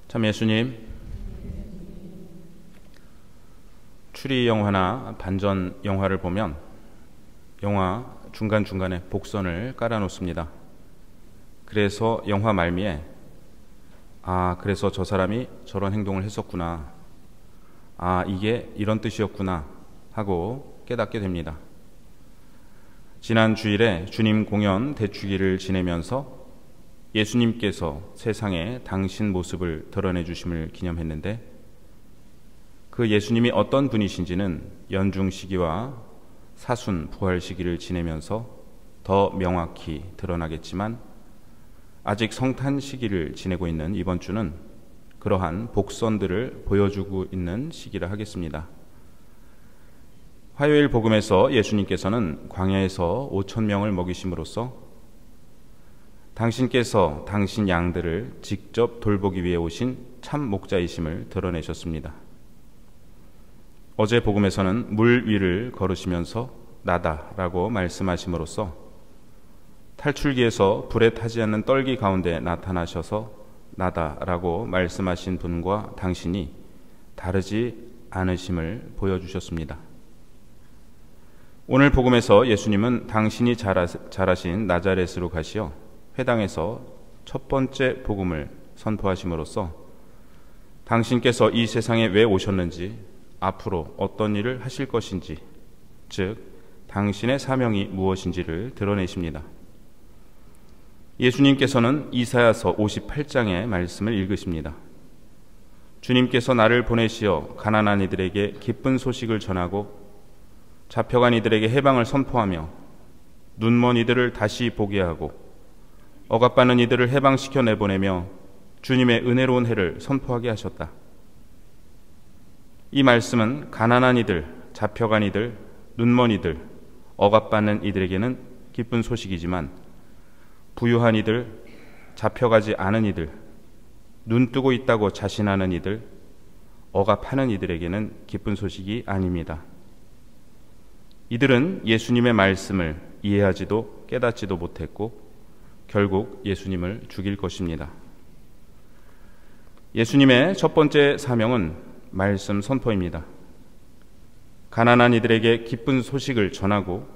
참 예수님, 추리 영화나 반전 영화를 보면 영화 중간중간에 복선을 깔아놓습니다. 그래서 영화 말미에 그래서 저 사람이 저런 행동을 했었구나, 이게 이런 뜻이었구나 하고 깨닫게 됩니다. 지난 주일에 주님 공연 대축일을 지내면서 예수님께서 세상에 당신 모습을 드러내 주심을 기념했는데, 그 예수님이 어떤 분이신지는 연중 시기와 사순 부활 시기를 지내면서 더 명확히 드러나겠지만, 아직 성탄 시기를 지내고 있는 이번 주는 그러한 복선들을 보여주고 있는 시기라 하겠습니다. 화요일 복음에서 예수님께서는 광야에서 5,000명을 먹이심으로써 당신께서 당신 양들을 직접 돌보기 위해 오신 참 목자이심을 드러내셨습니다. 어제 복음에서는 물 위를 걸으시면서 나다라고 말씀하심으로써 탈출기에서 불에 타지 않는 떨기 가운데 나타나셔서 나다라고 말씀하신 분과 당신이 다르지 않으심을 보여주셨습니다. 오늘 복음에서 예수님은 당신이 자라신 나자렛으로 가시어 회당에서 첫 번째 복음을 선포하심으로써 당신께서 이 세상에 왜 오셨는지, 앞으로 어떤 일을 하실 것인지, 즉 당신의 사명이 무엇인지를 드러내십니다. 예수님께서는 이사야서 58장의 말씀을 읽으십니다. 주님께서 나를 보내시어 가난한 이들에게 기쁜 소식을 전하고 잡혀간 이들에게 해방을 선포하며 눈먼 이들을 다시 보게 하고 억압받는 이들을 해방시켜 내보내며 주님의 은혜로운 해를 선포하게 하셨다. 이 말씀은 가난한 이들, 잡혀간 이들, 눈먼 이들, 억압받는 이들에게는 기쁜 소식이지만, 부유한 이들, 잡혀가지 않은 이들, 눈뜨고 있다고 자신하는 이들, 억압하는 이들에게는 기쁜 소식이 아닙니다. 이들은 예수님의 말씀을 이해하지도 깨닫지도 못했고 결국 예수님을 죽일 것입니다. 예수님의 첫 번째 사명은 말씀 선포입니다. 가난한 이들에게 기쁜 소식을 전하고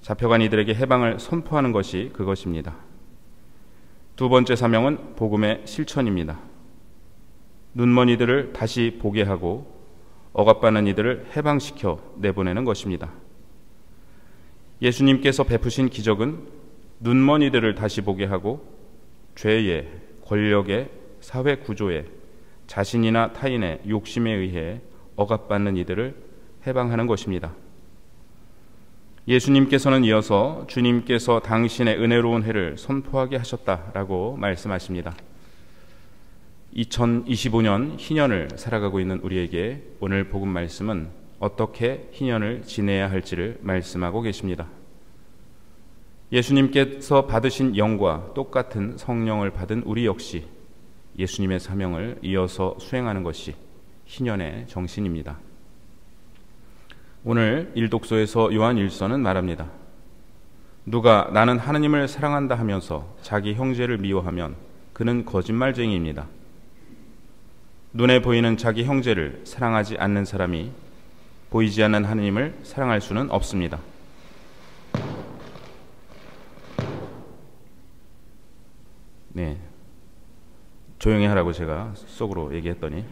잡혀간 이들에게 해방을 선포하는 것이 그것입니다. 두 번째 사명은 복음의 실천입니다. 눈먼 이들을 다시 보게 하고 억압받는 이들을 해방시켜 내보내는 것입니다. 예수님께서 베푸신 기적은 눈먼 이들을 다시 보게 하고 죄의, 권력의, 사회 구조에, 자신이나 타인의 욕심에 의해 억압받는 이들을 해방하는 것입니다. 예수님께서는 이어서 주님께서 당신의 은혜로운 해를 선포하게 하셨다라고 말씀하십니다. 2025년 희년을 살아가고 있는 우리에게 오늘 복음 말씀은 어떻게 희년을 지내야 할지를 말씀하고 계십니다. 예수님께서 받으신 영과 똑같은 성령을 받은 우리 역시 예수님의 사명을 이어서 수행하는 것이 희년의 정신입니다. 오늘 일독서에서 요한 1서는 말합니다. 누가 나는 하느님을 사랑한다 하면서 자기 형제를 미워하면 그는 거짓말쟁이입니다. 눈에 보이는 자기 형제를 사랑하지 않는 사람이 보이지 않는 하느님을 사랑할 수는 없습니다. 네, 조용히 하라고 제가 속으로 얘기했더니,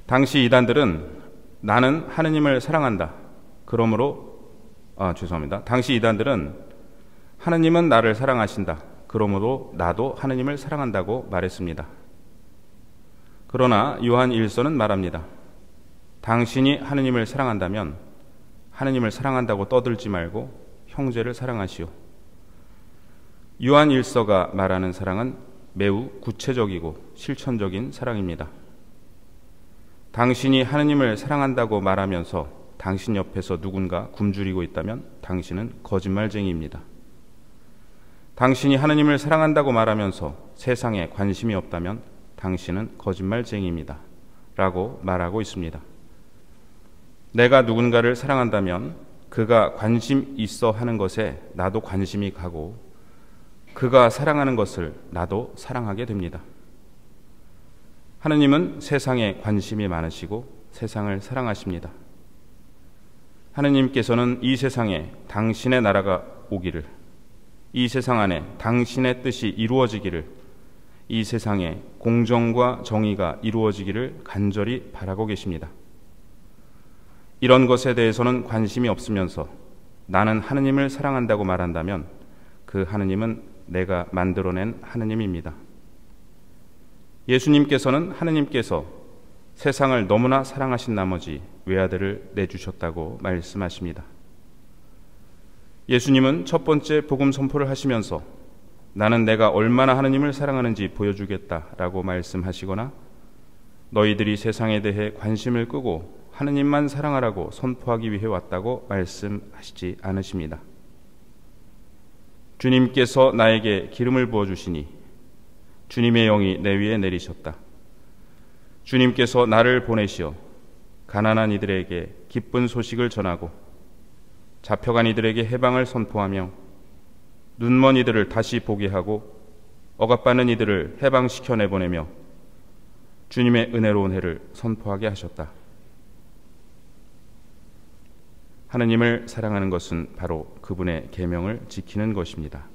당시 이단들은 나는 하느님을 사랑한다, 그러므로 당시 이단들은 하느님은 나를 사랑하신다, 그러므로 나도 하느님을 사랑한다고 말했습니다. 그러나 요한 1서는 말합니다. 당신이 하느님을 사랑한다면 하느님을 사랑한다고 떠들지 말고 형제를 사랑하시오. 요한 1서가 말하는 사랑은 매우 구체적이고 실천적인 사랑입니다. 당신이 하느님을 사랑한다고 말하면서 당신 옆에서 누군가 굶주리고 있다면 당신은 거짓말쟁이입니다. 당신이 하느님을 사랑한다고 말하면서 세상에 관심이 없다면 당신은 거짓말쟁이입니다. 라고 말하고 있습니다. 내가 누군가를 사랑한다면 그가 관심 있어 하는 것에 나도 관심이 가고 그가 사랑하는 것을 나도 사랑하게 됩니다. 하느님은 세상에 관심이 많으시고 세상을 사랑하십니다. 하느님께서는 이 세상에 당신의 나라가 오기를, 이 세상 안에 당신의 뜻이 이루어지기를, 이 세상에 공정과 정의가 이루어지기를 간절히 바라고 계십니다. 이런 것에 대해서는 관심이 없으면서 나는 하느님을 사랑한다고 말한다면 그 하느님은 내가 만들어낸 하느님입니다. 예수님께서는 하느님께서 세상을 너무나 사랑하신 나머지 외아들을 내주셨다고 말씀하십니다. 예수님은 첫 번째 복음 선포를 하시면서 나는 내가 얼마나 하느님을 사랑하는지 보여주겠다라고 말씀하시거나 너희들이 세상에 대해 관심을 끄고 하느님만 사랑하라고 선포하기 위해 왔다고 말씀하시지 않으십니다. 주님께서 나에게 기름을 부어주시니 주님의 영이 내 위에 내리셨다. 주님께서 나를 보내시어 가난한 이들에게 기쁜 소식을 전하고 잡혀간 이들에게 해방을 선포하며 눈먼 이들을 다시 보게 하고 억압받는 이들을 해방시켜 내보내며 주님의 은혜로운 해를 선포하게 하셨다. 하느님을 사랑하는 것은 바로 그분의 계명을 지키는 것입니다.